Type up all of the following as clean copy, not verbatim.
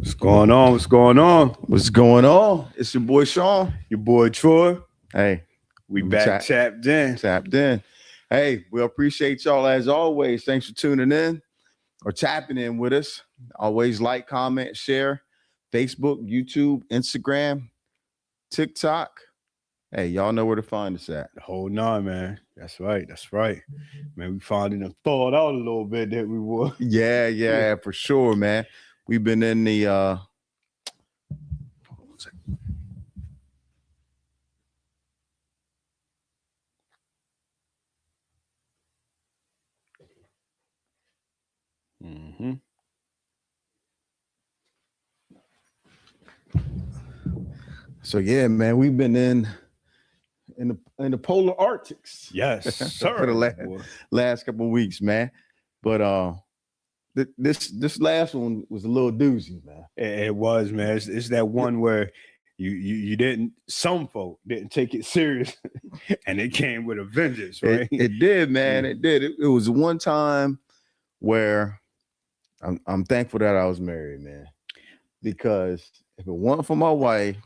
What's going on? What's going on? What's going on? It's your boy Sean. Your boy Troy. Hey, We back tapped in. tapped in. Hey, we appreciate y'all as always. Thanks for tuning in or tapping in with us. Always like, comment, share. Facebook, YouTube, Instagram, TikTok. Hey, y'all know where to find us at. Hold on, man. That's right. That's right. Man, we finally done thawed out a little bit that we were. Yeah, for sure, man. We've been in the Mm-hmm. So yeah, man, we've been in the polar Arctics. Yes, sir. For the last couple of weeks, man. But this last one was a little doozy, man. It was, man. It's that one where you didn't. Some folk didn't take it serious, and it came with a vengeance, right? It did, man. It did. It was one time where I'm thankful that I was married, man, because if it wasn't for my wife,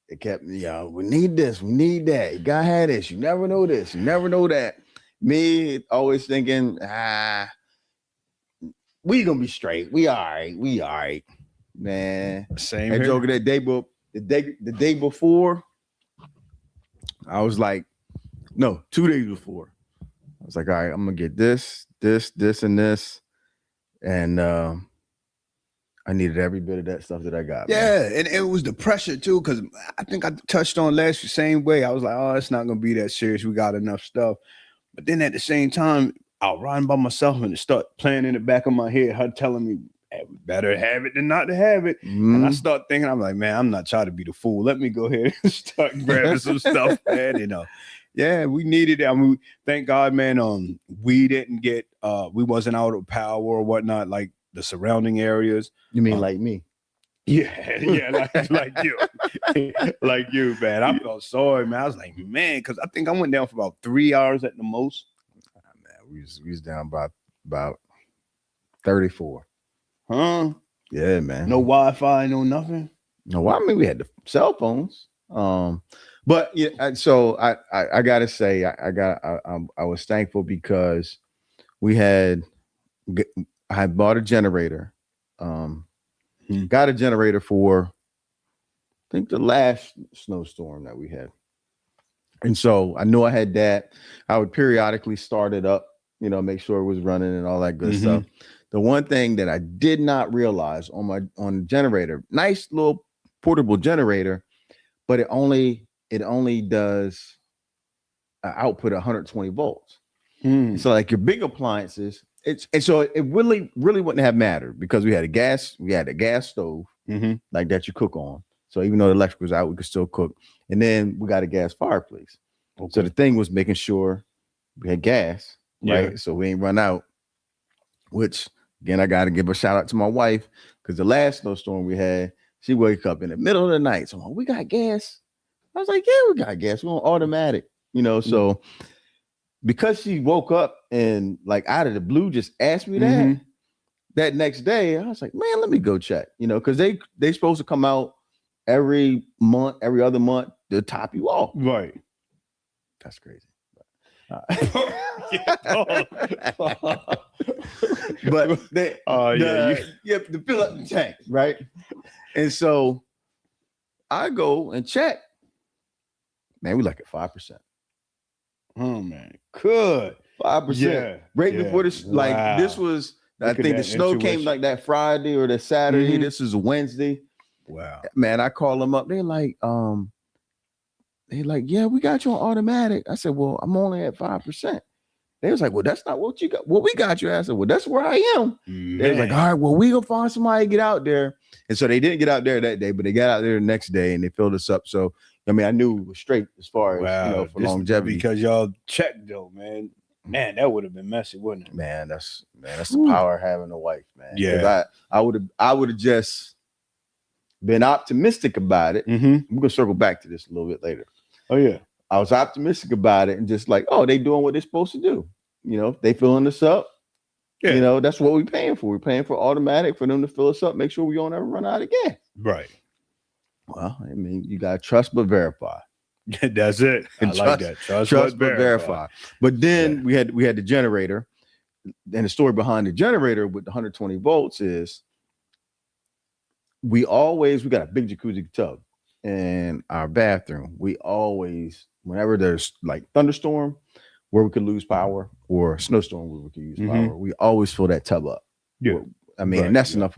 it kept me, we need this, we need that. You gotta have this. You never know this, you never know that. Me always thinking, we gonna be straight. We all right, man. Same and here. joking that day, but the day before, I was like, no, 2 days before, I was like, all right, I'm gonna get this, and this, and I needed every bit of that stuff that I got. Yeah, man. And it was the pressure too, because I think I touched on last the same way. I was like, oh, it's not gonna be that serious. We got enough stuff. But then at the same time, I was riding by myself and it started playing in the back of my head, her telling me, hey, we better have it than not to have it. Mm-hmm. And I start thinking, I'm like, man, I'm not trying to be the fool. Let me go ahead and start grabbing some stuff, man. Yeah, we needed it. I mean, thank God, man. We didn't get we wasn't out of power or whatnot, like the surrounding areas. You mean like me? Yeah, like you. Like you, man. I felt sorry, man. I was like, man, because I think I went down for about 3 hours at the most. Man, we was down by about 34. Huh? Yeah, man. No Wi-Fi, no nothing. No, I mean we had the cell phones. But yeah, so I gotta say I was thankful because I had bought a generator. Got a generator for I think the last snowstorm that we had. And so I knew I had that. I would periodically start it up, make sure it was running and all that good stuff. The one thing that I did not realize on the generator, nice little portable generator, but it only does output 120 volts. So like your big appliances, so it really wouldn't have mattered because we had a gas stove like that you cook on. So even though the electric was out, we could still cook. And then we got a gas fireplace. Okay. So the thing was making sure we had gas, right? So we ain't run out, which again, I got to give a shout out to my wife because the last snowstorm we had, she wake up in the middle of the night. So we got gas. I was like, yeah, we got gas. We're on automatic, so because she woke up and like out of the blue just asked me that next day, I was like, man, let me go check, because they supposed to come out every other month to top you off. Right. That's crazy. But they you have to fill up the tank, right? And so I go and check. Man, we like at 5%. Oh man, good 5%. Yeah, right before this. Like this was, I think the snow came like that Friday or that Saturday. This is a Wednesday. Wow, man, I call them up. They're like, yeah, we got you on automatic. I said, well, I'm only at 5%. They was like, well, that's not what you got. What we got you. I said, well, that's where I am. Man. They was like, all right, well, we gonna find somebody to get out there. And so they didn't get out there that day, but they got out there the next day and they filled us up. So I mean, I knew it was straight as far as for longevity. Because y'all checked though, man. Man, that would have been messy, wouldn't it? Man, that's the power of having a wife, man. Yeah, I would have just been optimistic about it. We're gonna circle back to this a little bit later. Oh yeah, I was optimistic about it and just like, oh, they doing what they're supposed to do. They filling us up. Yeah. You know, that's what we're paying for. We're paying for automatic for them to fill us up, make sure we don't ever run out of gas. Right. Well, I mean, you got to trust but verify. That's it. I And like that. Trust but but verify. But then we had the generator. And the story behind the generator with the 120 volts is we got a big jacuzzi tub in our bathroom. We always, whenever there's like thunderstorm where we could lose power or snowstorm where we could use power, we always fill that tub up. Yeah. I mean, and that's enough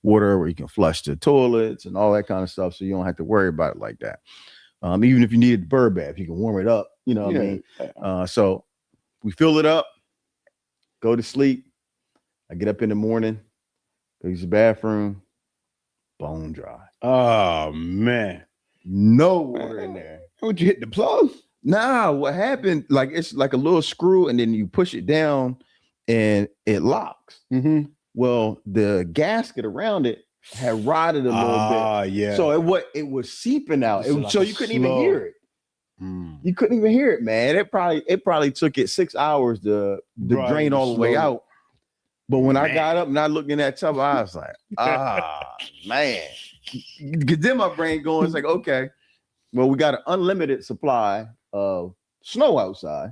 water where you can flush the toilets and all that kind of stuff. So you don't have to worry about it like that. Even if you needed the bird bath, you can warm it up. You know what I mean? So we fill it up, go to sleep. I get up in the morning, go use the bathroom, bone dry. Oh, man. No water in there. Would you hit the plug? Nah, what happened? Like, it's like a little screw, and then you push it down and it locks. Well, the gasket around it had rotted a little bit. Yeah. So it was seeping out. So you couldn't even hear it. You couldn't even hear it, man. It probably took it 6 hours to drain all the way out. But when I got up and I looked in that tub, I was like, man. Because then my brain going, it's like, okay, well, we got an unlimited supply of snow outside.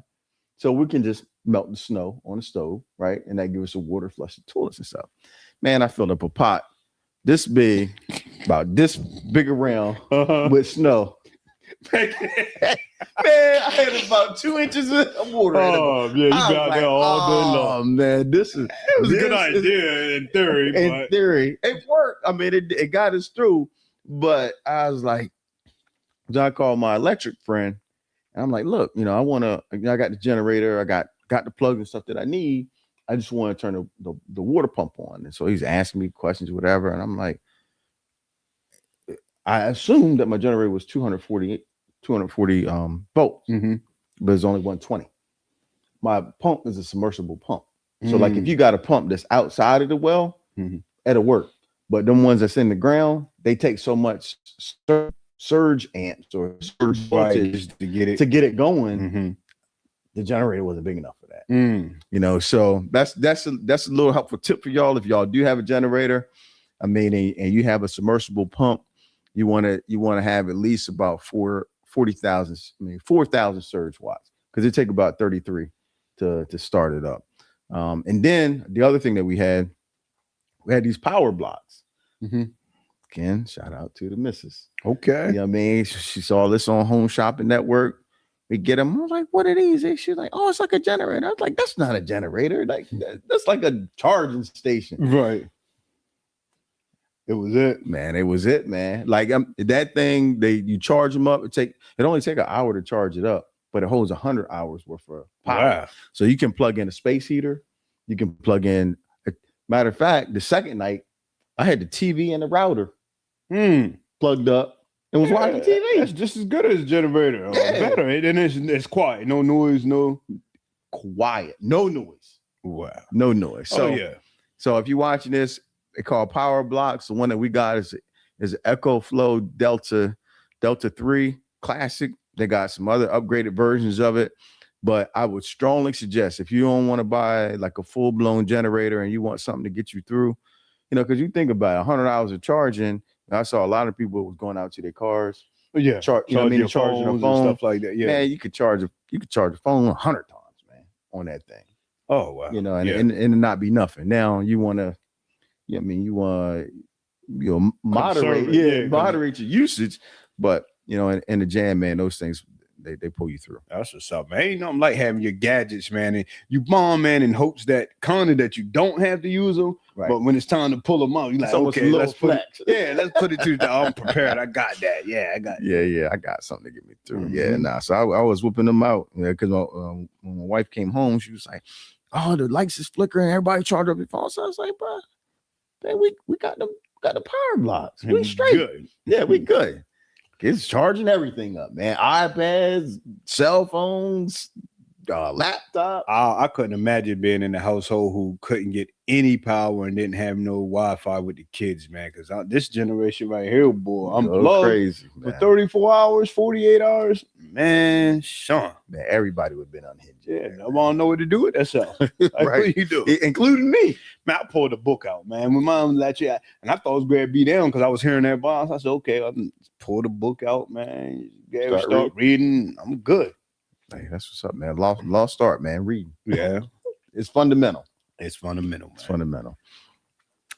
So we can just melt the snow on the stove, right? And that gives us some water, flush the toilets and stuff. Man, I filled up a pot this big, about this big around with snow. Man, I had about 2 inches of water. Oh, yeah, you got there all day long. Oh, man, it was a good idea in theory. In theory, it worked. I mean, it got us through. But I was like, John called my electric friend, and I'm like, look, I got the generator, I got the plug and stuff that I need. I just want to turn the water pump on. And so he's asking me questions, whatever. And I'm like, I assumed that my generator was 240 volts, but it's only 120. My pump is a submersible pump. So like if you got a pump that's outside of the well, it'll work. But them ones that's in the ground, they take so much surge amps or surge voltage to get it going. The generator wasn't big enough for that. So that's a little helpful tip for y'all. If y'all do have a generator, I mean, and you have a submersible pump, you want to have at least about 4,000 surge watts, because it take about 33 to start it up. And then the other thing that we had these power blocks. Again, shout out to the missus. Okay. You know what I mean? She saw this on Home Shopping Network. We get them. I was like, what are these? And she's like, oh, it's like a generator. I was like, that's not a generator. Like, that's like a charging station. Right. It was it, man. It was it, man. Like that thing, you charge them up. It only take an hour to charge it up, but it holds 100 hours worth of power. Wow. So you can plug in a space heater. You can plug in. Matter of fact, the second night, I had the TV and the router plugged up and was watching TV. That's just as good as a generator. Better. And it's quiet. No noise. No quiet. No noise. Wow. No noise. So So if you're watching this, they call power blocks. The one that we got is Echo Flow Delta 3 Classic. They got some other upgraded versions of it, but I would strongly suggest, if you don't want to buy like a full-blown generator and you want something to get you through, because you think about it, 100 hours of charging. I saw a lot of people was going out to their cars. Charging their phone and stuff like that. Yeah, man, you could charge a phone 100 times, man, on that thing. Oh wow. And it not be nothing. Now you want to. Yeah, I mean, you want moderate your usage, but in the jam, man, those things they pull you through. That's what's up, man. Ain't nothing like having your gadgets, man, and you bomb, man, in hopes that you don't have to use them. Right. But when it's time to pull them out, you're like, okay, let's put it to the I'm prepared. I got that. Yeah, I got. Yeah, I got something to get me through. Yeah, So I was whipping them out because when my wife came home, she was like, "Oh, the lights is flickering. Everybody charge up your phone." So I was like, "Bro, man, we got the power blocks. We straight. Good. Yeah, we good. It's charging everything up, man. iPads, cell phones, laptop. I couldn't imagine being in a household who couldn't get any power and didn't have no Wi-Fi with the kids, man. Because this generation right here, boy, I'm Go crazy, for man. 34 hours, 48 hours, man. Sean, Man, everybody would have been unhinged. yeah, I don't know what to do with themselves. Like, Right. what you do? Including me. Man, I pulled the book out, man. My mom let you, and I thought it was going to be down because I was hearing that boss. I said, okay, I'll pull the book out, man. Start reading. I'm good. Hey, that's what's up, man. Lost start, man. Reading. Yeah. It's fundamental. It's fundamental, man. It's fundamental.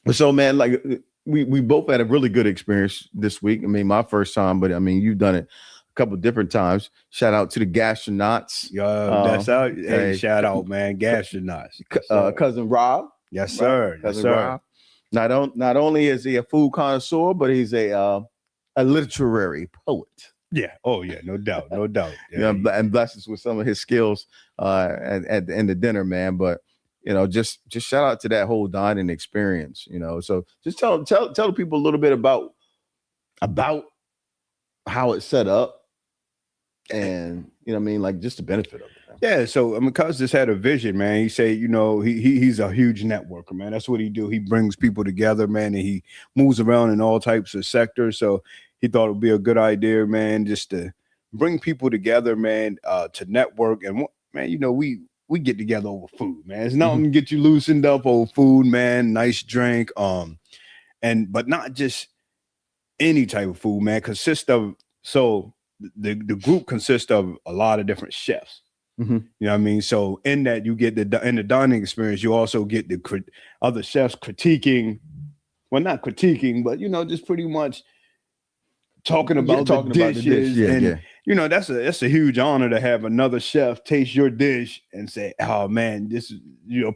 But so, man, like we both had a really good experience this week. I mean, my first time, but I mean, you've done it a couple of different times. Shout out to the gastronauts. That's out. Hey, shout out, man. Gastronauts. Cousin Rob. Yes, sir. Cousin Yes, sir. Rob. Not only is he a food connoisseur, but he's a literary poet. Yeah. Oh, yeah. No doubt. No doubt. Yeah. And bless us with some of his skills at the end of dinner, man. But just shout out to that whole dining experience. So just tell the people a little bit about how it's set up, and I mean, like just the benefit of it. Man. Yeah. So cuz just had a vision, man. He say, he's a huge networker, man. That's what he do. He brings people together, man, and he moves around in all types of sectors. So he thought it would be a good idea, man, just to bring people together, man, to network. And man, we get together over food, man. It's nothing to get you loosened up over food, man. Nice drink, but not just any type of food, man. The group consists of a lot of different chefs. Mm-hmm. You know what I mean? So in that, you get in the dining experience, you also get the other chefs critiquing, well, not critiquing, but just pretty much talking about the dishes. That's a huge honor to have another chef taste your dish and say, oh man, this is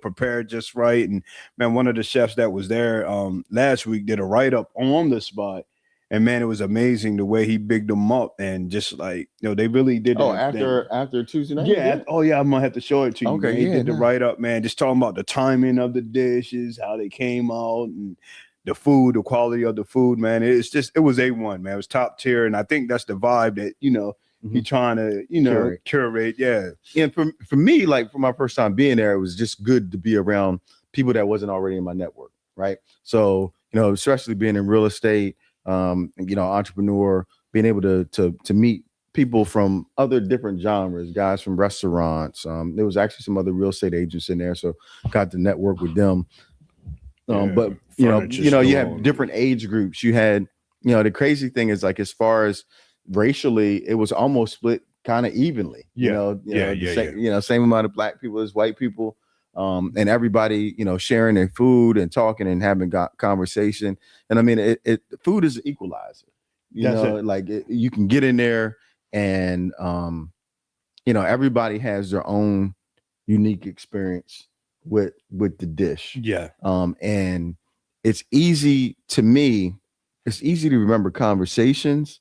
prepared just right. And man, one of the chefs that was there last week did a write-up on the spot, and man, it was amazing the way he bigged them up, and just like they really did. After Tuesday night. Yeah. Oh yeah, I'm gonna have to show it to you. Okay. Man. He did the write-up, man, just talking about the timing of the dishes, how they came out, and the food, the quality of the food, man. It was A1, man. It was top tier. And I think that's the vibe that, he trying to, curate. Yeah. And for me, like for my first time being there, it was just good to be around people that wasn't already in my network. Right. So, especially being in real estate, entrepreneur, being able to meet people from other different genres, guys from restaurants. There was actually some other real estate agents in there. So got to network with them. But you have different age groups. You had, the crazy thing is, like, as far as racially, it was almost split kind of evenly. Same amount of black people as white people, and everybody, sharing their food and talking and having conversation. And I mean, food is an equalizer. You can get in there and everybody has their own unique experience with the dish. Yeah. And it's easy to remember conversations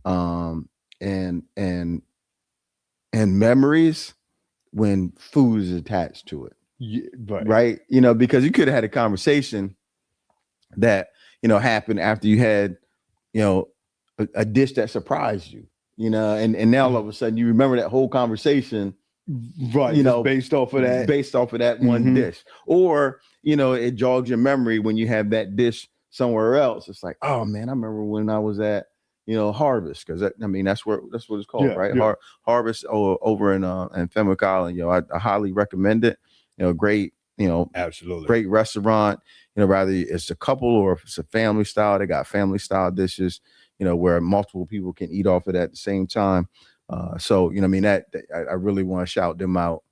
and memories when food is attached to it. Yeah, right. Because you could have had a conversation that happened after you had a dish that surprised you, and now all of a sudden you remember that whole conversation. Right, based off of that one dish, or it jogs your memory when you have that dish somewhere else. It's like, oh man, I remember when I was at Harvest, because that's what it's called, right? Yeah. Harvest over in Fenwick Island. I highly recommend it. Great, absolutely great restaurant. Rather it's a couple or if it's a family style, they got family style dishes. Where multiple people can eat off it at the same time. So, that I really want to shout them out.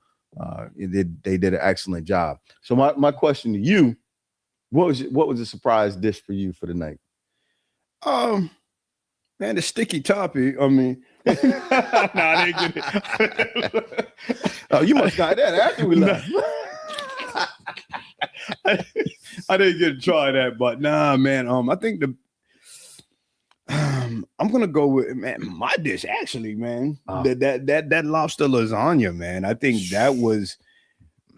They did an excellent job. So my question to you, what was the surprise dish for you for the night? Man, the sticky toppy. I mean, no, I didn't get it. Oh, you must got that after we left. I didn't get to try that, but nah, man. I think I'm gonna go with, man, my dish actually, man. That lobster lasagna, man. I think that was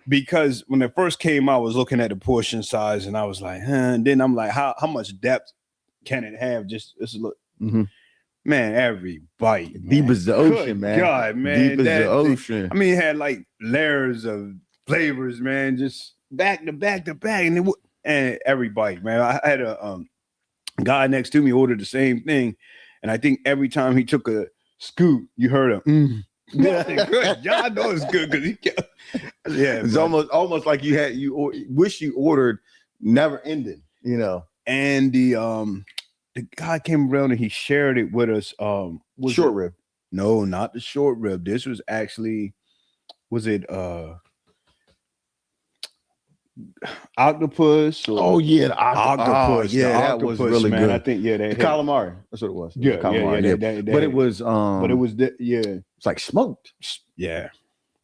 because when it first came out, I was looking at the portion size and I was like, and then I'm like, how much depth can it have? Just look, man, every bite, deep as the ocean, man. God, man, deep as the ocean. I mean, it had like layers of flavors, man. Just back to back to back, and everybody, man. I had a guy next to me ordered the same thing, and I think every time he took a scoop, you heard him. Yeah, good. Y'all know it's good because he kept. Yeah, it's almost like you wish you ordered never ending, you know. And the guy came around and he shared it with us. Short rib. No, not the short rib. This was actually, was it octopus? Oh yeah, the octopus. Oh, yeah, the that octopus, was really man. good. I think the calamari. That's what it was. Yeah, calamari. Yeah. But it was it's like smoked. Yeah.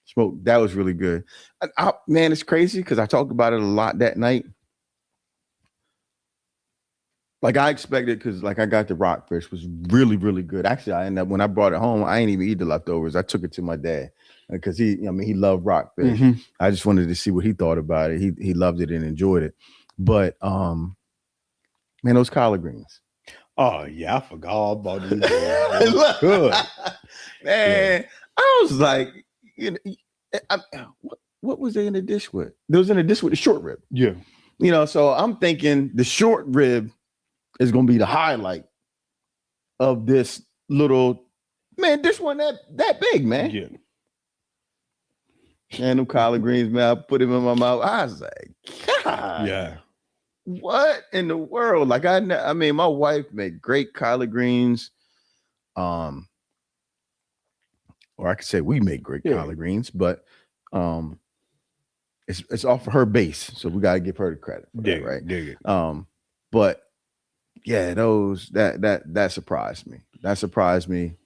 Smoked. That was really good. Man, it's crazy because I talked about it a lot that night. Like I expected, because like I got the rockfish was really, really good. Actually, I ended up when I brought it home, I ain't even eat the leftovers. I took it to my dad because he loved rockfish. Mm-hmm. I just wanted to see what he thought about it. He loved it and enjoyed it. But man, those collard greens. Oh yeah, I forgot all about it. Good. Man, yeah. I was like, what was they in the dish with? There was in the dish with the short rib. Yeah. You know, so I'm thinking the short rib is gonna be the highlight of this little man. This one that big, man. Yeah. And them collard greens, man. I put them in my mouth. I was like, God, yeah. What in the world? Like I mean, my wife made great collard greens. Or I could say we make great collard greens, but it's off of her base, so we gotta give her the credit for that, right? Dig it. But yeah, those that surprised me. That surprised me.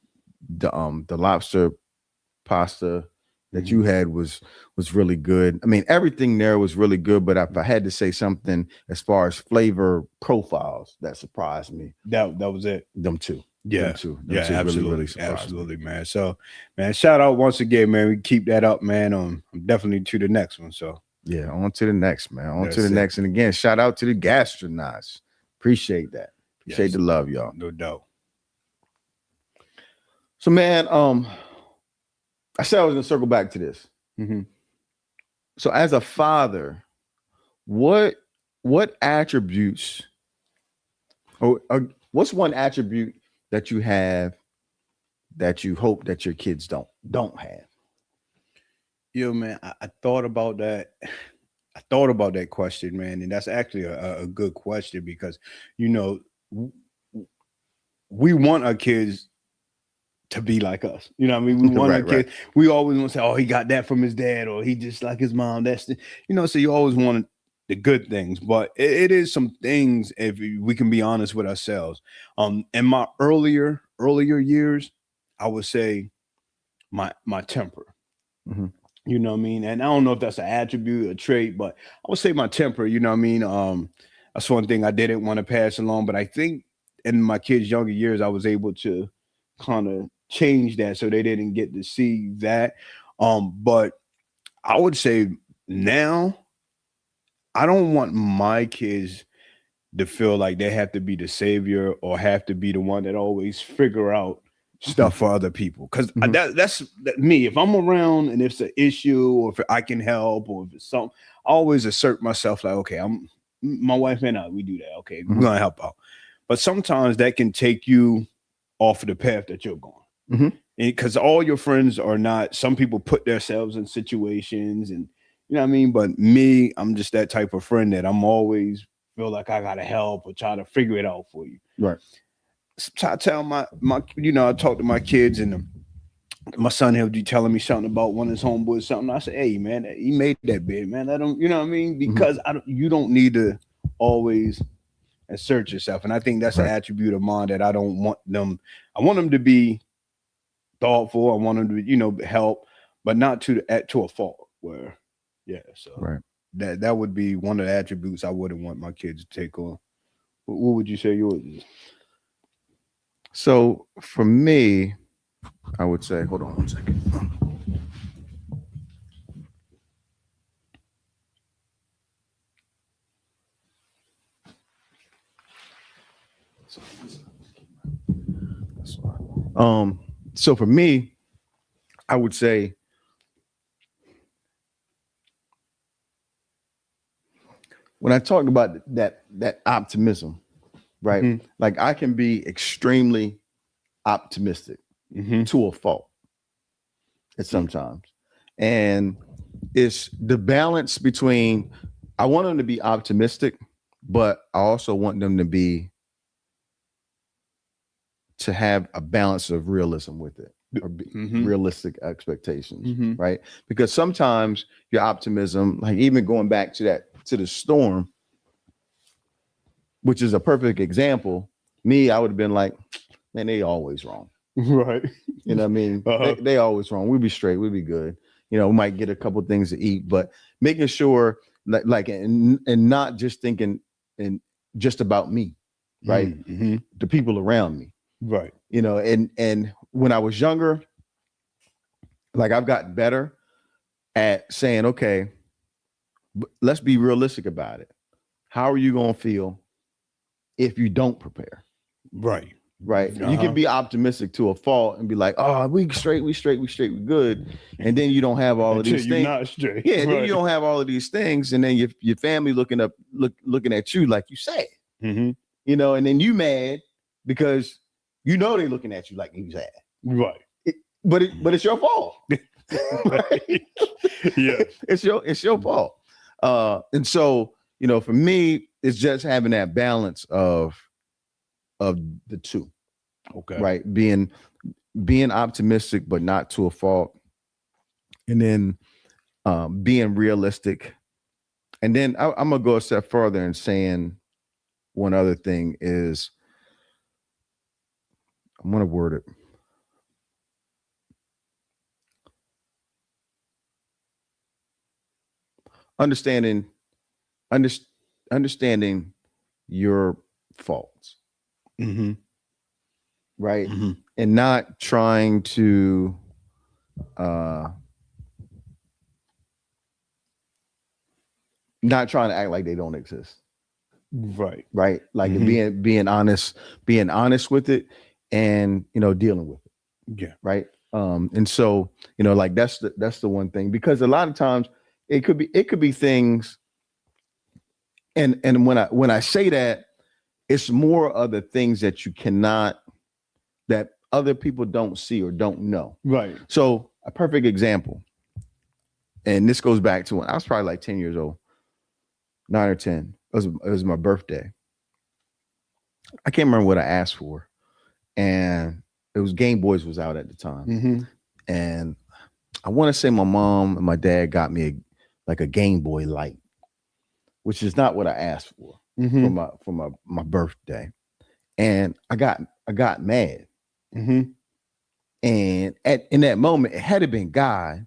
The lobster pasta that you had was really good. I mean, everything there was really good, but if I had to say something as far as flavor profiles that surprised me, that was it. Them two. Yeah, them two absolutely, really surprised absolutely, me. Man. So, man, shout out once again, man. We keep that up, man. I'm definitely to the next one. So, yeah, on to the next, man. On to the next, and again, shout out to the gastronauts. Appreciate that. Appreciate the love, y'all. No doubt. So, man, I said I was gonna circle back to this. Mm-hmm. So, as a father, what attributes, or what's one attribute that you have that you hope that your kids don't have? Yo, man, I thought about that. I thought about that question, man, and that's actually a good question because, you know, we want our kids to be like us. You know what I mean? We want our kids. Right. We always want to say, oh, he got that from his dad, or he just like his mom. That's the, you know, so you always want the good things, but it is some things, if we can be honest with ourselves. In my earlier years, I would say my temper. Mm-hmm. You know what I mean? And I don't know if that's an attribute, a trait, but I would say my temper, you know what I mean? That's one thing I didn't want to pass along, but I think in my kids' younger years, I was able to kind of change that so they didn't get to see that. But I would say now, I don't want my kids to feel like they have to be the savior or have to be the one that always figure out stuff for other people, because that's me. If I'm around and if it's an issue or if I can help or if it's something, I always assert myself like, okay, my wife and I, we do that. Okay, we're gonna help out. But sometimes that can take you off of the path that you're going, because all your friends are not. Some people put themselves in situations, and you know what I mean. But me, I'm just that type of friend that I'm always feel like I gotta help or try to figure it out for you. Right. So I tell my you know, I talk to my kids, and my son, he'll be telling me something about one of his homeboys, something. I say, hey man, he made that bid, man. I don't, you know what I mean? Because you don't need to always assert yourself. And I think that's an attribute of mine that I don't want them. I want them to be thoughtful. I want them to, you know, help, but not to a fault where, so that would be one of the attributes I wouldn't want my kids to take on. What would you say yours is? So for me, I would say, hold on one second. So for me, I would say when I talked about that optimism, right? Mhm. Like I can be extremely optimistic Mhm. to a fault at sometimes. And it's the balance between I want them to be optimistic, but I also want them to have a balance of realism with it or Mhm. realistic expectations, Mhm. right? Because sometimes your optimism, like even going back to the storm, which is a perfect example, I would have been like, man, they always wrong. Right. You know what I mean? Uh-huh. They always wrong. We'd be straight. We'd be good. You know, we might get a couple things to eat, but making sure and not just thinking and just about me, right? Mm-hmm. The people around me, Right. you know, and when I was younger, like I've gotten better at saying, okay, let's be realistic about it. How are you going to feel if you don't prepare? Right. Right. You Uh-huh. can be optimistic to a fault and be like, oh, we straight, we good. And then you don't have all of Until these you're things. not straight. Yeah, then Right. you don't have all of these things. And then your family looking at you like you sad. Mm-hmm. You know, and then you mad because you know they're looking at you like you sad. Right. But it's your fault. Right. Yes. It's your fault. And so, you know, for me, it's just having that balance of the two. Okay. Right. Being optimistic, but not to a fault. And then being realistic. And then I'm gonna go a step further and saying one other thing is I'm gonna word it. Understanding under, understanding your faults, Mm-hmm. right? Mm-hmm. And not trying to not trying to act like they don't exist. Right. Right. Like Mm-hmm. being honest with it and you know, dealing with it. Yeah. Right. And so, you know, like that's the one thing, because a lot of times it could be things. And when I say that, it's more of the things that you cannot, that other people don't see or don't know. Right. So a perfect example, and this goes back to when I was probably like 10 years old, 9 or 10. It was my birthday. I can't remember what I asked for, and it was Game Boys was out at the time, Mm-hmm. and I want to say my mom and my dad got me a Game Boy Light, which is not what I asked for Mm-hmm. for my birthday, and I got mad, Mm-hmm. and in that moment it had to been God,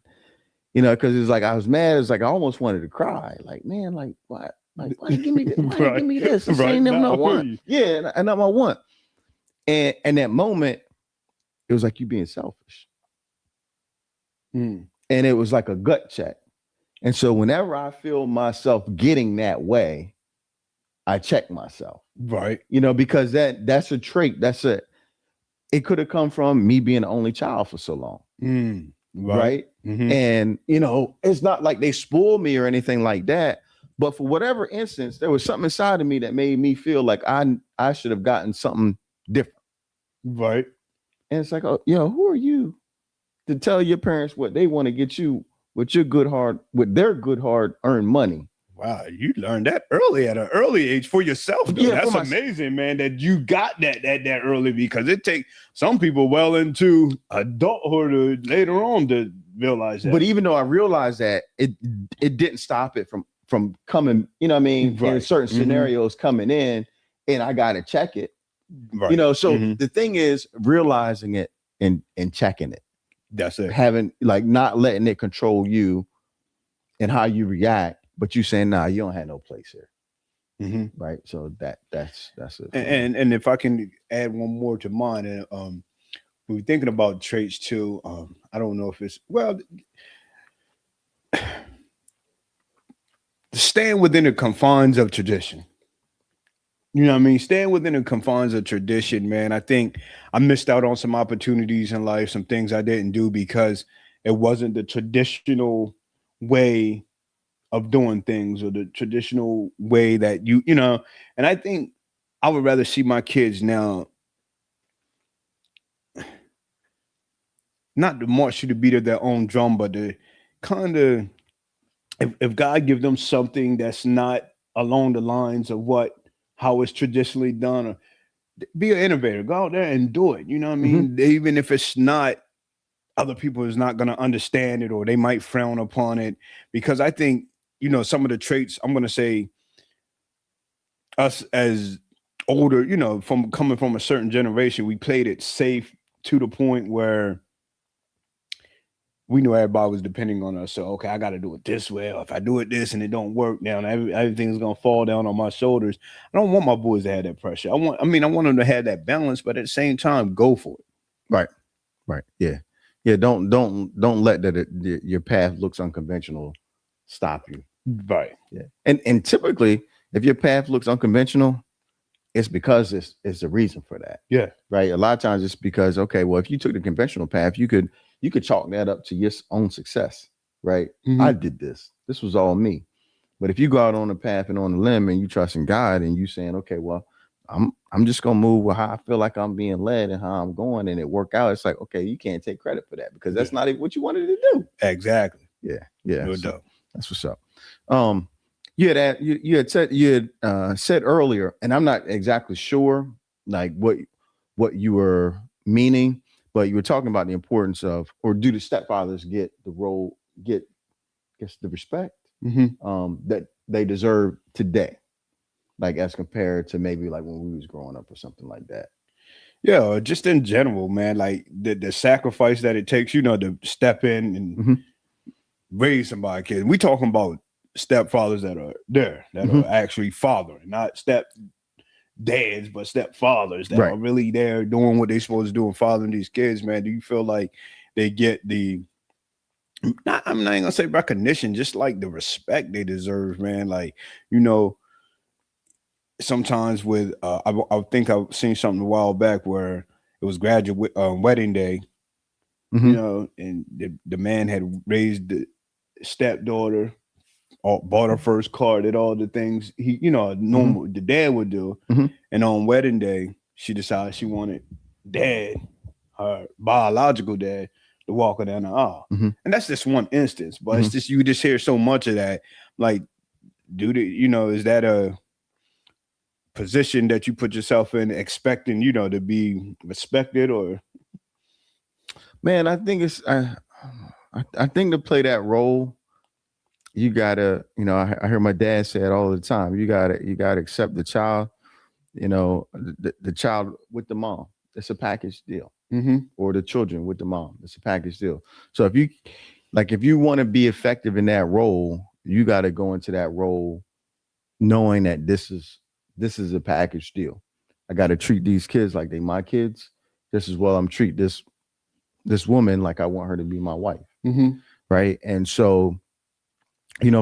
you know, because it's like I was mad. It's like I almost wanted to cry. Like, man, like what? Like, why you give me this? Why you give me this? This Right. ain't them No, no want. Yeah, and not my want. And that moment, it was like you being selfish. Mm. And it was like a gut check. And so whenever I feel myself getting that way, I check myself. Right. You know, because that's a trait. It could have come from me being the only child for so long. Mm. Right. Mm-hmm. And, you know, it's not like they spoiled me or anything like that. But for whatever instance, there was something inside of me that made me feel like I should have gotten something different. Right. And it's like, oh, you know, who are you to tell your parents what they want to get you with their good hard earned money? Wow, you learned that early at an early age for yourself, though. Yeah, That's amazing, man, that you got that early, because it takes some people well into adulthood or later on to realize that. But even though I realized that, it didn't stop it from coming, you know what I mean, Right. in certain scenarios coming in, and I got to check it. Right. You know, so the thing is realizing it and checking it. That's it. Having, like, not letting it control you and how you react, but you saying, nah, you don't have no place here. Mm-hmm. Right. So that's it. And if I can add one more to mine, and we were thinking about traits too. I don't know if it's staying within the confines of tradition. You know what I mean? Staying within the confines of tradition, man. I think I missed out on some opportunities in life, some things I didn't do because it wasn't the traditional way of doing things or the traditional way that you know. And I think I would rather see my kids now not to march to the beat of their own drum, but to kind of if God give them something that's not along the lines of what how it's traditionally done, or be an innovator, go out there and do it. You know what I Mhm. mean? Even if it's not other people is not going to understand it or they might frown upon it, because I think you know some of the traits I'm going to say us as older, you know, from coming from a certain generation, we played it safe to the point where we knew everybody was depending on us. So okay, I got to do it this way. Or if I do it this and it don't work, now everything's gonna fall down on my shoulders. I don't want my boys to have that pressure. I want them to have that balance, but at the same time, go for it. Right. Right. Yeah. Yeah. Don't let your path looks unconventional stop you. Right. Yeah. And typically, if your path looks unconventional, it's because it's a reason for that. Yeah. Right. A lot of times it's because, okay, well, if you took the conventional path, you could chalk that up to your own success. Right. I Mhm. did this. This was all me. But if you go out on the path and on the limb and you trust in God and you saying, okay, well, I'm just gonna move with how I feel like I'm being led and how I'm going and it work out. It's like, okay, you can't take credit for that because that's Yeah. not even what you wanted to do. Exactly. Yeah, yeah. No So doubt. that's what's up. Um, you had said earlier, and I'm not exactly sure like what you were meaning, but you were talking about the importance of, or do the stepfathers get the role, gets the respect Mhm. that they deserve today, like as compared to maybe like when we was growing up or something like that. Yeah, just in general, man. Like the sacrifice that it takes, you know, to step in and Hmm. raise somebody kids. We talking about stepfathers that are there, that Hmm. are actually fathering, not step dads, but stepfathers that Right. are really there doing what they're supposed to do and fathering these kids, man. Do you feel like they get the not I'm not even gonna say recognition, just like the respect they deserve, man. Like, you know, sometimes with I think I've seen something a while back where it was graduate wedding day, you Hmm. know, and the man had raised the stepdaughter or bought her first car, did all the things he, you know, Hmm. normal the dad would do. Hmm. And on wedding day, she decided she wanted dad, her biological dad, to walk her down the aisle. Hmm. And that's just one instance, but it's Hmm. just you just hear so much of that. Like, dude, you know, is that a position that you put yourself in expecting, you know, to be respected or Man, I think I think to play that role, you gotta, I hear my dad say it all the time. You gotta accept the child, the child with the mom. It's a package deal. mm-hmm, Or the children with the mom. It's a package deal. So if you want to be effective in that role, you got to go into that role knowing that this is a package deal. I got to treat these kids like they my kids. Just as well I'm treat this woman like I want her to be my wife, mm-hmm, right? And so,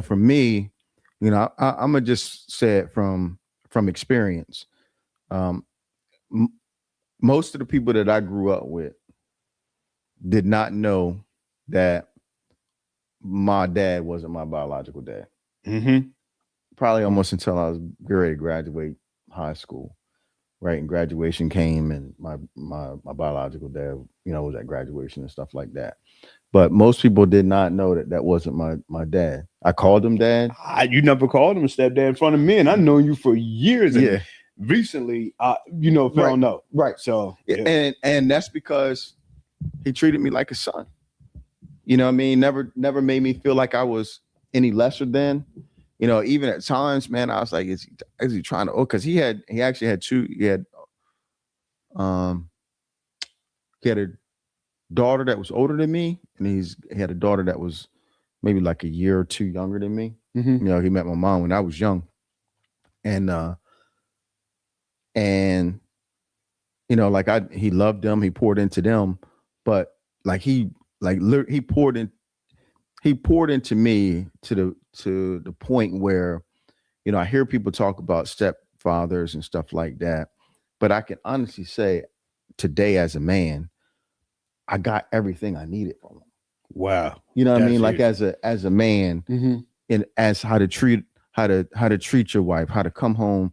for me, I'm gonna just say it from experience. Um, m- Most of the people that I grew up with did not know that my dad wasn't my biological dad. mm-hmm, Probably almost until I was getting ready to graduate high school, right? And graduation came, and my biological dad, was at graduation and stuff like that. But most people did not know that that wasn't my dad. I called him dad. you never called him a stepdad in front of me, and I know you for years, and Yeah, recently, you know, right, found out. right. So Yeah, yeah, and that's because he treated me like a son. You know what I mean? Never made me feel like I was any lesser than. Even at times, man, I was like, is he trying to? Oh, because he actually had two. Um he had a daughter that was older than me, and he had a daughter that was maybe like a year or two younger than me. mm-hmm, He met my mom when I was young, and like he loved them, he poured into them, but like he poured into me to the point where I hear people talk about stepfathers and stuff like that, but I can honestly say today as a man, I got everything I needed from him. wow, You know what I that's mean? Like huge. as a man, Mm-hmm, in as how to treat your wife, how to come home,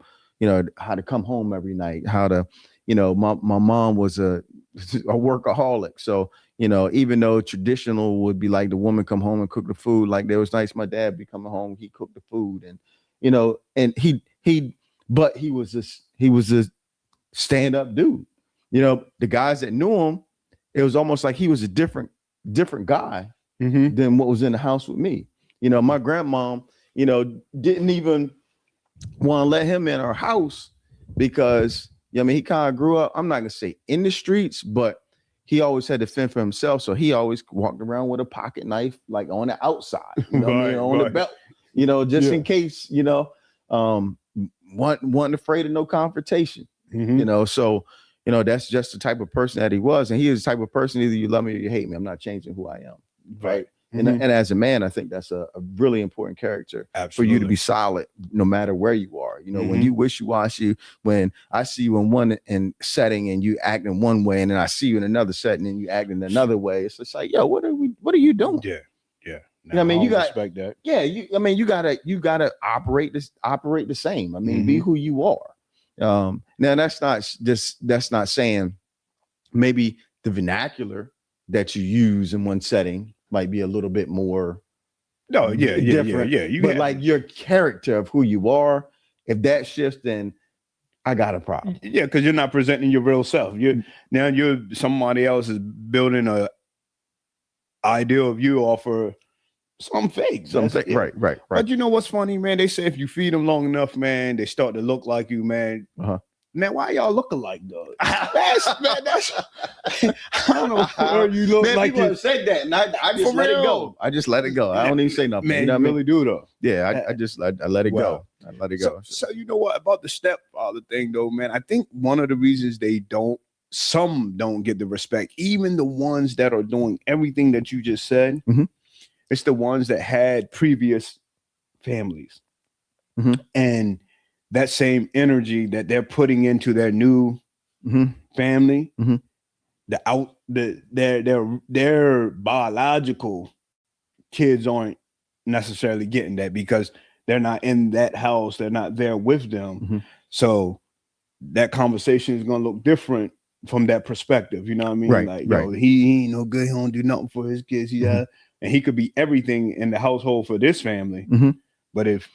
how to come home every night, how to, my mom was a workaholic. So, even though traditional would be like the woman come home and cook the food, like there was nights my dad be coming home, he cooked the food, and and but he was a stand-up dude. The guys that knew him, it was almost like he was a different guy than what was in the house with me. My grandmom, didn't even want to let him in our house because he kind of grew up, I'm not gonna say in the streets, but he always had to fend for himself. So he always walked around with a pocket knife, like on the outside, on the belt, just in case, wasn't afraid of no confrontation, so, that's just the type of person that he was. And he is the type of person, either you love me or you hate me. I'm not changing who I am. Right. And as a man, I think that's a really important character. Absolutely. For you to be solid no matter where you are. When you wishy-washy, when I see you in one setting and you act in one way, and then I see you in another setting and you act in another way, it's just like, yo, what are you doing? Yeah. You got respect that. Yeah, you gotta operate the same. Be who you are. Now that's not saying maybe the vernacular that you use in one setting might be a little bit more different. But like your character of who you are, if that shifts, then I got a problem. Yeah, because you're not presenting your real self. You're somebody else is building a ideal of you off of some fake. Right. But you know what's funny, man? They say if you feed them long enough, man, they start to look like you, man. Man, why y'all look alike, though? That's I don't know where you look like. People have said that, and I just let it go. I don't even say nothing. Man, you really do, though. Yeah, I let it go. I let it go. So you know what about the stepfather thing, though, man? I think one of the reasons some don't get the respect, even the ones that are doing everything that you just said, it's the ones that had previous families. And that same energy that they're putting into their new family, their biological kids aren't necessarily getting that because they're not in that house, they're not there with them. So that conversation is going to look different from that perspective. You know what I mean? Right, yo, he ain't no good, he don't do nothing for his kids. And he could be everything in the household for this family, but if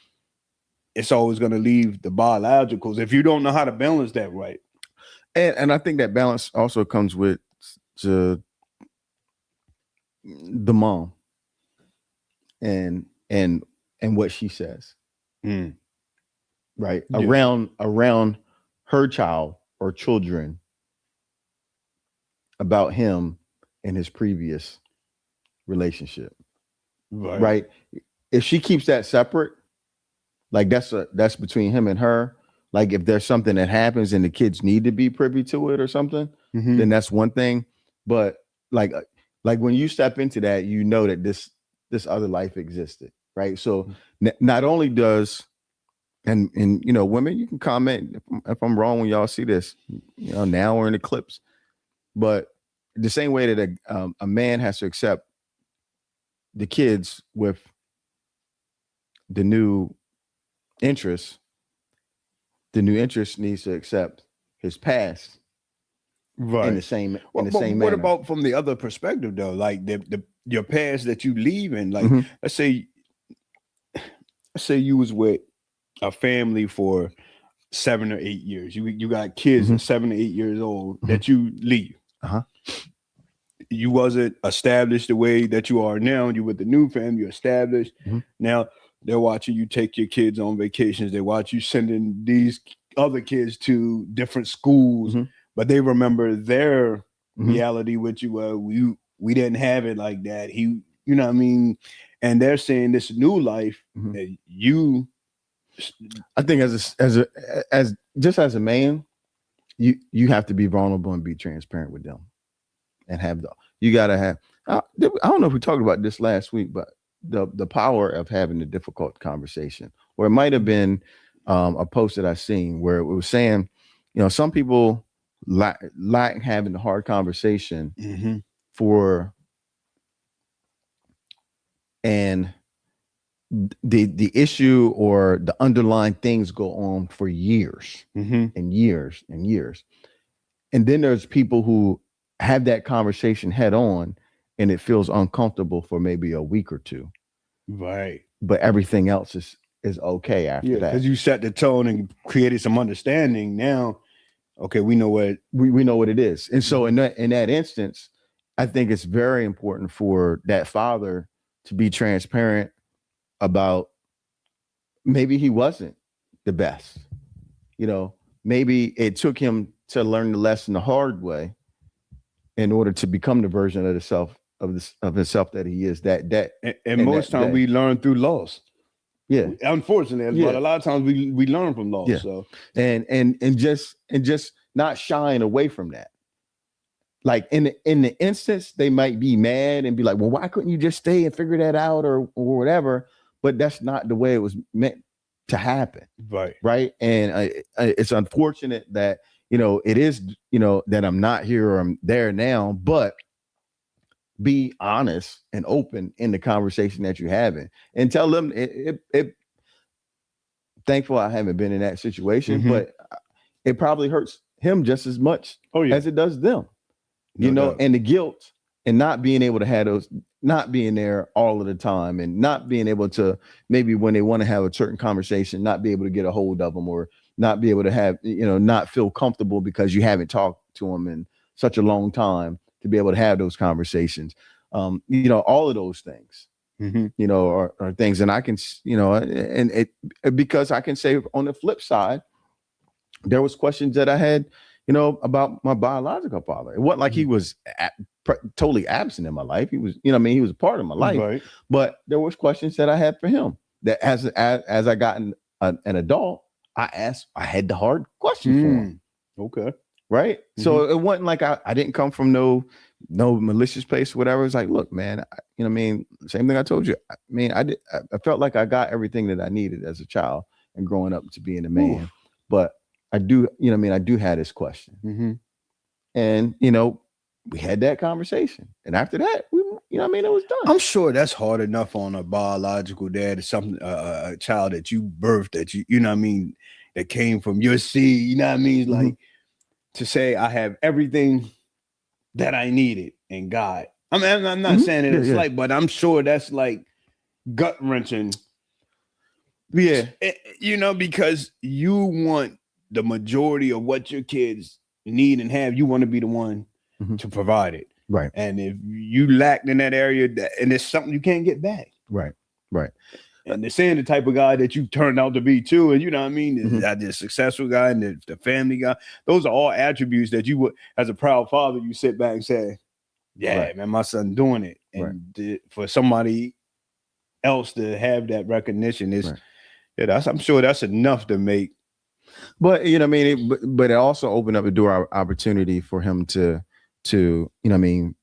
it's always going to leave the biologicals if you don't know how to balance that right. And I think that balance also comes with the mom and what she says, right? Around her child or children about him and his previous relationship, right? If she keeps that separate, like that's between him and her. Like if there's something that happens and the kids need to be privy to it or something, then that's one thing. But like when you step into that, you know that this other life existed, right? So not only does and women, you can comment if I'm wrong when y'all see this, now or in the clips, but the same way that a man has to accept the kids with the new interest needs to accept his past in the same manner. What about from the other perspective though? Like your past that you leave in, like let's say you was with a family for 7 or 8 years. You got kids at 7 or 8 years old that you leave. You wasn't established the way that you are now. You with the new family, you're established. Now they're watching you take your kids on vacations. They watch you sending these other kids to different schools, but they remember their reality with you. We didn't have it like that. You know what I mean? And they're saying this new life that you. I think as a man, you have to be vulnerable and be transparent with them, and you gotta have. I don't know if we talked about this last week, but the power of having a difficult conversation, or it might have been a post that I seen where it was saying, some people like having the hard conversation and the issue or the underlying things go on for years Mm-hmm. and years and years. And then there's people who have that conversation head on and it feels uncomfortable for maybe a week or two, Right. but everything else is okay after Yeah, that. because you set the tone and created some understanding. Now, okay, we know what. We know what it is. And so Mhm. in that instance, I think it's very important for that father to be transparent about maybe he wasn't the best. You know, maybe it took him to learn the lesson the hard way in order to become the version of the self of himself that he is that And in most that time day. we learn through loss. Yeah. Unfortunately, Yeah. but a lot of times we learn from loss. Yeah. So And just not shying away from that. Like in the instance, they might be mad and be like, well, why couldn't you just stay and figure that out or whatever? But that's not the way it was meant to happen. right. Right. And it's unfortunate that, it is, that I'm not here or I'm there now, but be honest and open in the conversation that you're having and tell them it thankful I haven't been in that situation, Mhm. but it probably hurts him just as much Oh yeah. as it does them. No doubt. And the guilt and not being able to have those, not being there all of the time and not being able to maybe when they want to have a certain conversation, not be able to get a hold of them or not be able to have, not feel comfortable because you haven't talked to them in such a long time to be able to have those conversations. All of those things, Mhm. are things. And I can, and it, because I can say on the flip side, there was questions that I had, about my biological father. It wasn't like he was totally absent in my life. He was, he was a part of my life. Right. But there was questions that I had for him that as I got an adult, I had the hard questions for him. Okay. Right. So it wasn't like I didn't come from no malicious place or whatever. It's like, look, man, same thing I told you. I felt like I got everything that I needed as a child and growing up to being a man. Oof. But I do, I do have this question. Mm-hmm. And, we had that conversation. And after that, it was done. I'm sure that's hard enough on a biological dad, something a child that you birthed, that that came from your seed, like to say I have everything that I needed in God. I mean, I'm not saying that it's like, but I'm sure that's like gut wrenching. Yeah. Because you want the majority of what your kids need and have, you want to be the one to provide it. Right. And if you lacked in that area, and it's something you can't get back. Right. And they're saying the type of guy that you turned out to be too. And that the successful guy and the family guy, those are all attributes that you would, as a proud father, you sit back and say, yeah, man, my son doing it. And for somebody else to have that recognition is, I'm sure that's enough to make. But but it also opened up a door opportunity for him to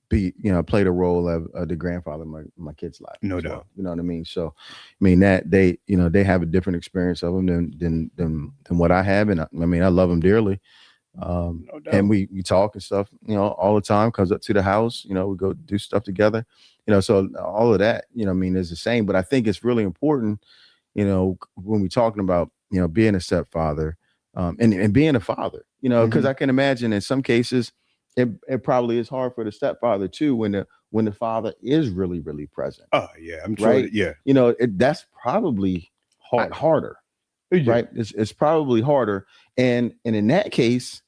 be, play the role of the grandfather in my kid's life. No doubt. You know what I mean? So, that they have a different experience of him than what I have. And I love him dearly. No doubt. And we talk and stuff, all the time, comes up to the house, we go do stuff together, so all of that, is the same. But I think it's really important, when we're talking about, being a stepfather, and being a father, because I can imagine in some cases it probably is hard for the stepfather too when the father is really, really present. Oh yeah, I'm sure. Right? Yeah, that's probably harder. Yeah. Right? It's probably harder, and in that case,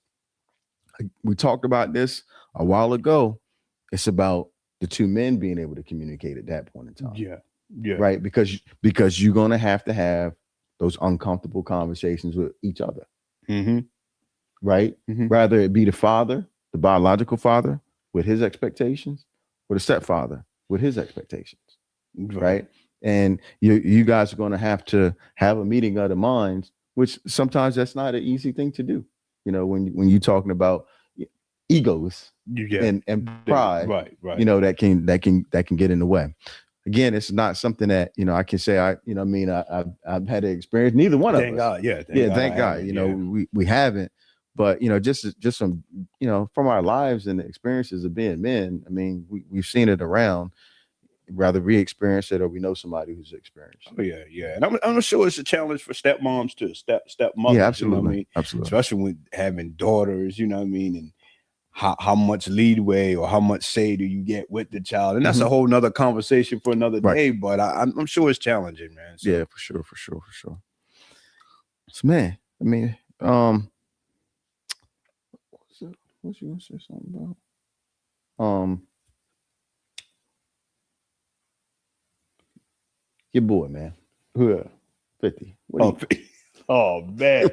we talked about this a while ago. It's about the two men being able to communicate at that point in time. Yeah. Right? Because you're going to have those uncomfortable conversations with each other. Right? Rather it be the father, the biological father, with his expectations, or the stepfather with his expectations. Right? And you guys are going to have a meeting of the minds, which sometimes that's not an easy thing to do. When you're talking about egos and pride, right. that can get in the way. Again, it's not something that I can say I've had to experience. Neither one of us. Thank God. We haven't. But just from from our lives and the experiences of being men, we've seen it around. rather re-experience it or we know somebody who's experienced it. Oh yeah. And I'm sure it's a challenge for stepmoms too, stepmothers. Yeah, absolutely. You know what I mean? Absolutely. Especially with having daughters, you know what I mean? And how much leadway or how much say do you get with the child? And that's a whole nother conversation for another day, but I'm sure it's challenging, man. So. Yeah, for sure. So man, I mean, what you gonna say something about? Your boy, man. Who? 50. Oh man.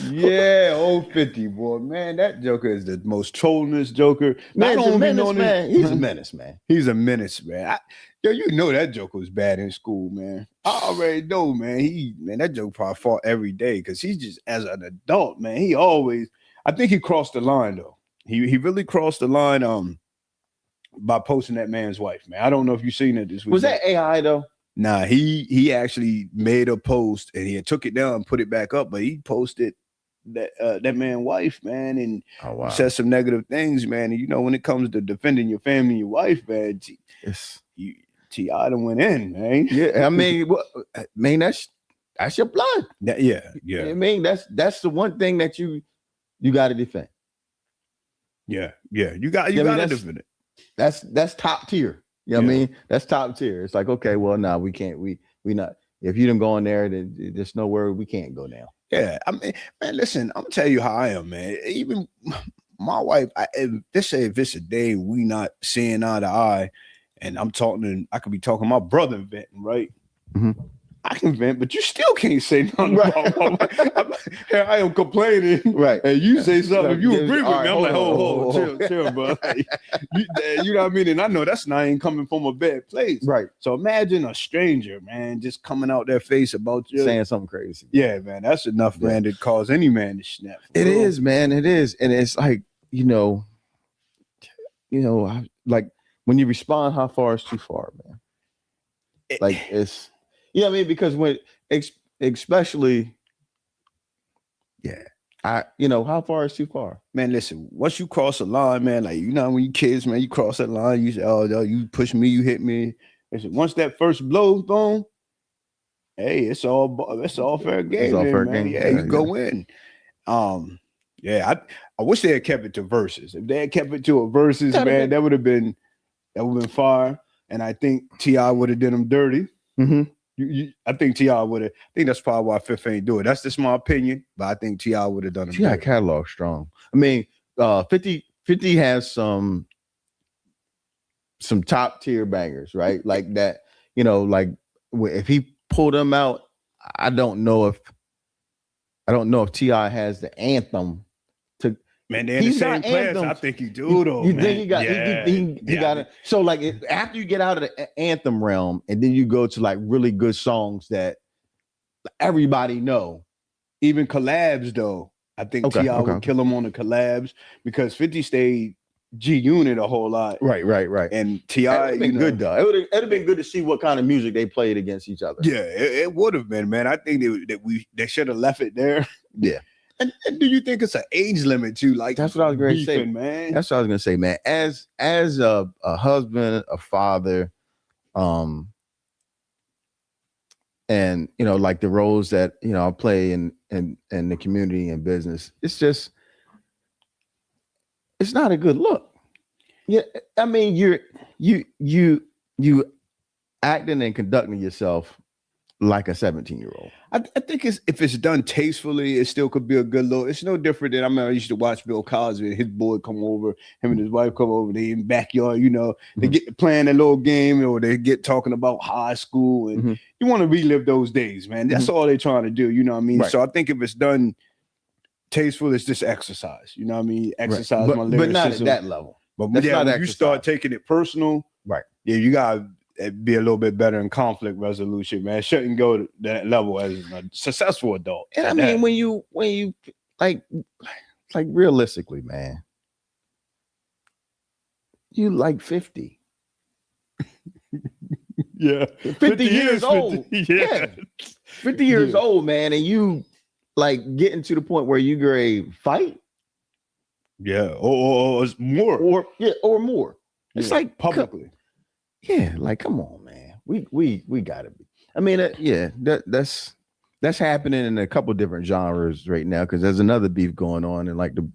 Yeah, old 50, boy. Man, that Joker is the most trollingest Joker. Man, he's a menace, man. He's a menace, man. He's a menace, man. You know that Joker was bad in school, man. I already know, man. That Joker probably fought every day because he's just, as an adult, man, I think he crossed the line though. He really crossed the line by posting that man's wife, man. I don't know if you've seen it this week. Was that AI though? Nah, he actually made a post and he took it down and put it back up, but he posted that man's wife, man, and said some negative things, man. And you know, when it comes to defending your family, your wife, man, T.I. done went in, man. Yeah, I mean, that's your blood. Yeah. I mean, that's the one thing that you got to defend. Yeah. You got to defend it. That's top tier. You know what I mean? That's top tier. It's like, okay, well, no, we can't. We not. If you didn't go in there, then there's nowhere we can't go now. Yeah, I mean, man, listen, I'm gonna tell you how I am, man. Even my wife, if it's a day we not seeing eye to eye, and I could be talking to my brother venting, right? Mm-hmm. I can vent, but you still can't say nothing about my wife. I am complaining, right? And you say something. If you agree with me, I'm like, hold, chill, bro. Like, you know what I mean? And I know that's not even coming from a bad place, right? So imagine a stranger, man, just coming out their face about you, saying something crazy. Yeah, man, that's enough, man, to cause any man to snap. It is, man. It is, and it's like like when you respond, how far is too far, man? Like it's. Yeah, I mean, because when especially, how far is too far? Man, listen, once you cross a line, man, like, you know, when you kids, man, you cross that line, you say, oh, you push me, you hit me. Listen, once that first blow's gone, hey, it's all fair game. It's all fair man. game. Yeah, you go in. I wish they had kept it to verses. If they had kept it to a verses, man, that would have been fire. And I think T.I. would have done them dirty. Mm-hmm. I think T.I. would have. I think that's probably why Fifth ain't do it. That's just my opinion, but I think T.I. would have done it. T.I. catalog strong. I mean, 50 has some top tier bangers, right? Like that. Like if he pulled them out, I don't know if T.I. has the anthem. Man, they're in the same class. I think you do, though. You think he got it? So, like, after you get out of the anthem realm, and then you go to like really good songs that everybody know, even collabs, though. I think T.I. would kill him on the collabs because 50 stayed G Unit a whole lot. Right. And T.I. been good though. It would have been good to see what kind of music they played against each other. Yeah, it would have been, man. I think they should have left it there. Yeah. And do you think it's an age limit too? Like, that's what I was going to say, man. That's what I was going to say, man. As a husband, a father, and like the roles that I play in the community and business, it's not a good look. Yeah, I mean, you acting and conducting yourself like a 17-year-old. I think if it's done tastefully, it still could be a good look. It's no different than I used to watch Bill Cosby and his boy come over, him and his wife come over, they in backyard, they get playing a little game or they get talking about high school and you want to relive those days, man. That's all they're trying to do, you know what I mean? Right. So I think if it's done tasteful, it's just exercise, you know what I mean? Exercise my lyricism. But not at that level. But when you start taking it personal, right? Yeah, you gotta be a little bit better in conflict resolution, man. Shouldn't go to that level as a successful adult. And I mean, when you like realistically, man, you like 50. Yeah. 50 years old. 50, yeah. 50 years old, man. And you like getting to the point where you grade fight. Yeah. Or more. Or more. It's like publicly. Yeah, like come on, man. We gotta be. I mean, that's happening in a couple different genres right now because there's another beef going on in like the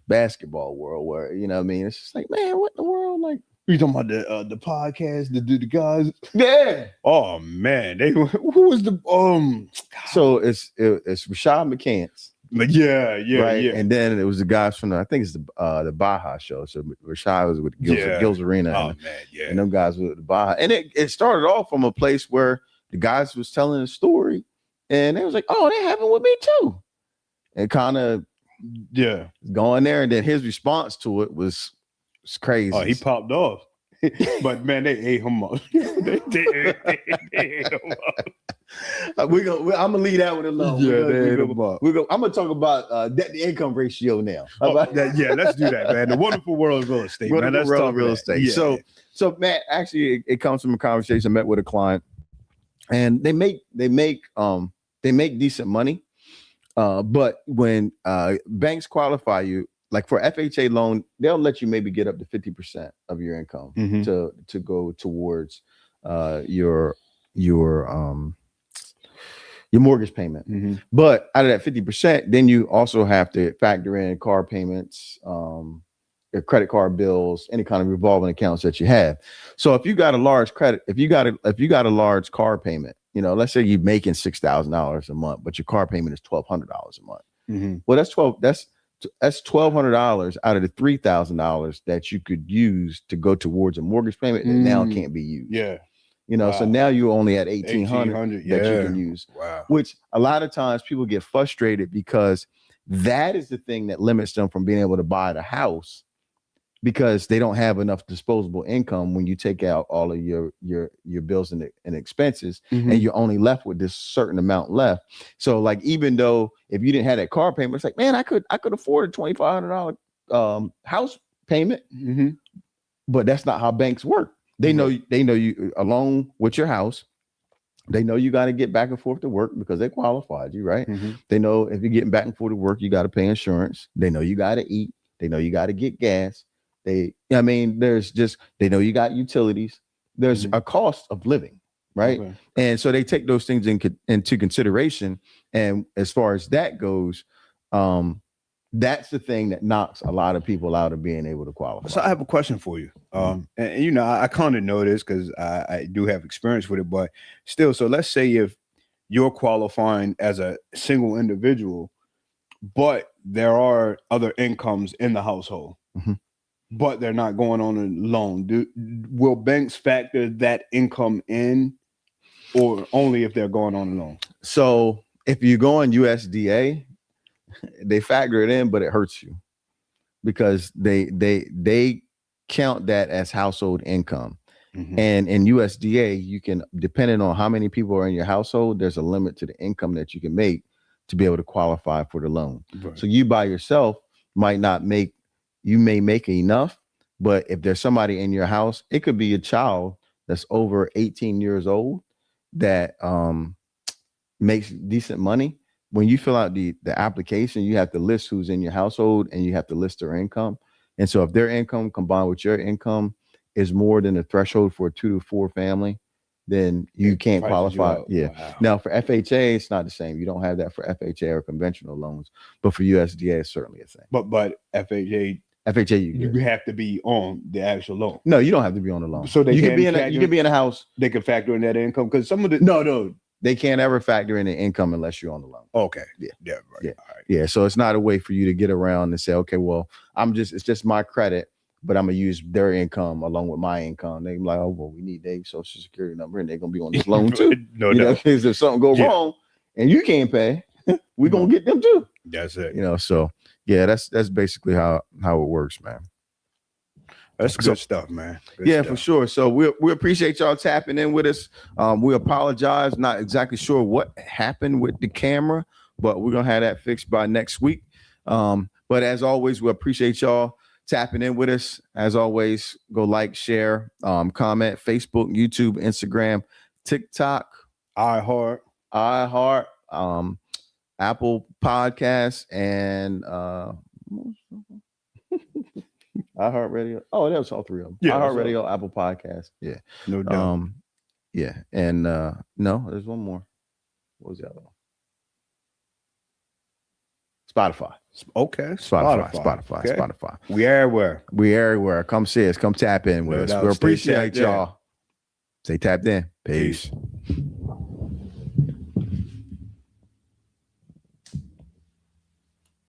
basketball world where you know what I mean it's just like man, what in the world? Like You talking about the podcast, the guys? yeah. Oh man, they who was the So it's Rashad McCants, But yeah, right? And then it was the guys from I think it's the Baja show. So Rashad was with Gil's Arena Oh man, yeah. and them guys with the Baja. And it started off from a place where the guys was telling a story and they was like, oh, that happened with me too. And kind of going there. And then his response to it was crazy. Oh, he popped off. But man, they ate him up. they ate him up. I'm gonna leave that one alone. I'm gonna talk about debt to income ratio now. Let's do that, man. The wonderful world of real estate. Let's talk real estate. Yeah. So Matt, actually, it comes from a conversation I met with a client, and they make decent money, but when banks qualify you, like for FHA loan, they'll let you maybe get up to 50% of your income to go towards your mortgage payment. But out of that 50%, then you also have to factor in car payments, your credit card bills, any kind of revolving accounts that you have. So if you got a large credit, if you got a large car payment, you know, let's say you're making $6,000 a month, but your car payment is $1,200 a month. Well, that's $1,200 out of the $3,000 that you could use to go towards a mortgage payment that now can't be used. Yeah. You know, so now you're only at 1,800 that you can use. Wow. Which a lot of times people get frustrated because that is the thing that limits them from being able to buy the house because they don't have enough disposable income when you take out all of your bills and expenses and you're only left with this certain amount left. So like even though if you didn't have that car payment, it's like, man, I could afford a $2,500 house payment. But that's not how banks work. They know you along with your house. They know you got to get back and forth to work because they qualified you, right? They know if you're getting back and forth to work, you got to pay insurance. They know you got to eat. They know you got to get gas. They know you got utilities. There's a cost of living, right? Okay. And so they take those things into consideration. And as far as that goes, that's the thing that knocks a lot of people out of being able to qualify. So I have a question for you. And you know, I kind of know this because I do have experience with it, but still, so let's say if you're qualifying as a single individual, but there are other incomes in the household, but they're not going on a loan. Will banks factor that income in or only if they're going on a loan? So if you go on USDA, they factor it in, but it hurts you because they count that as household income. And in USDA, you can, depending on how many people are in your household, there's a limit to the income that you can make to be able to qualify for the loan. Right. So you by yourself you may make enough, but if there's somebody in your house, it could be a child that's over 18 years old that makes decent money. When you fill out the application, you have to list who's in your household and you have to list their income. And so if their income combined with your income is more than the threshold for a 2 to 4 family, then you can't qualify. Yeah. Wow. Now for FHA, it's not the same. You don't have that for FHA or conventional loans, but for USDA, it's certainly a thing. But FHA, you have to be on the actual loan. No, you don't have to be on the loan. So you can be in a house. They can factor in that income because some of the no. They can't ever factor in the income unless you're on the loan. Okay. Yeah. Right. Yeah. All right. Yeah. So it's not a way for you to get around and say, okay, well, it's just my credit, but I'm gonna use their income along with my income. They're like, oh, well, we need their social security number and they're gonna be on this loan too. No. Because if something go wrong and you can't pay, we're gonna get them too. That's it. You know, so yeah, that's basically how it works, man. That's good stuff, man. Good stuff. For sure. So we appreciate y'all tapping in with us. We apologize. Not exactly sure what happened with the camera, but we're going to have that fixed by next week. But as always, we appreciate y'all tapping in with us. As always, go like, share, comment, Facebook, YouTube, Instagram, TikTok, iHeart, Apple Podcasts, and iHeartRadio. Oh, that was all three of them. Yeah, iHeartRadio, Apple Podcasts. Yeah. No doubt. Yeah. And no, there's one more. What was the other one? Spotify. Okay. Spotify. We everywhere. We everywhere. Come see us. Come tap in with us. We appreciate y'all. y'all. Stay tapped in. Peace.